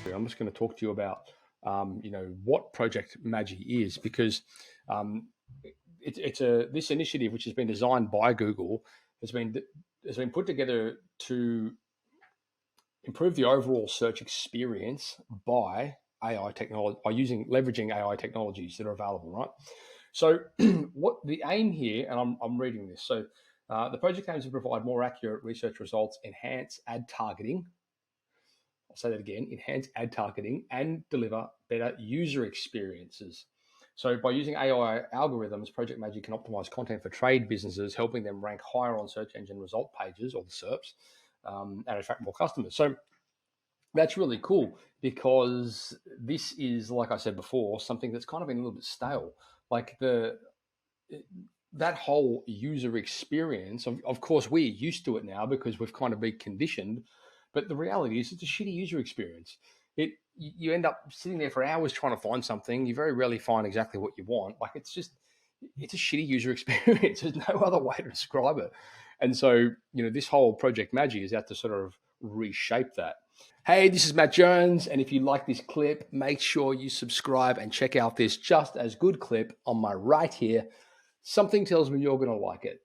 to. I'm just going to talk to you about, what Project Magi is, because this initiative, which has been designed by Google, has been put together to improve the overall search experience by AI technology, by leveraging AI technologies that are available, right? So, what the aim here, and I'm reading this. So, the project aims to provide more accurate research results, enhance ad targeting. I'll say that again: enhance ad targeting and deliver better user experiences. So, by using AI algorithms, Project Magi can optimize content for trade businesses, helping them rank higher on search engine result pages, or the SERPs, and attract more customers. So, that's really cool, because this is, like I said before, something that's kind of been a little bit stale. Like that whole user experience. Of course, we're used to it now because we've kind of been conditioned. But the reality is, it's a shitty user experience. You end up sitting there for hours trying to find something. You very rarely find exactly what you want. Like, it's a shitty user experience. There's no other way to describe it. And so, this whole Project Magi is out to sort of reshape that. Hey, this is Matt Jones, and if you like this clip, make sure you subscribe and check out this just as good clip on my right here. Something tells me you're going to like it.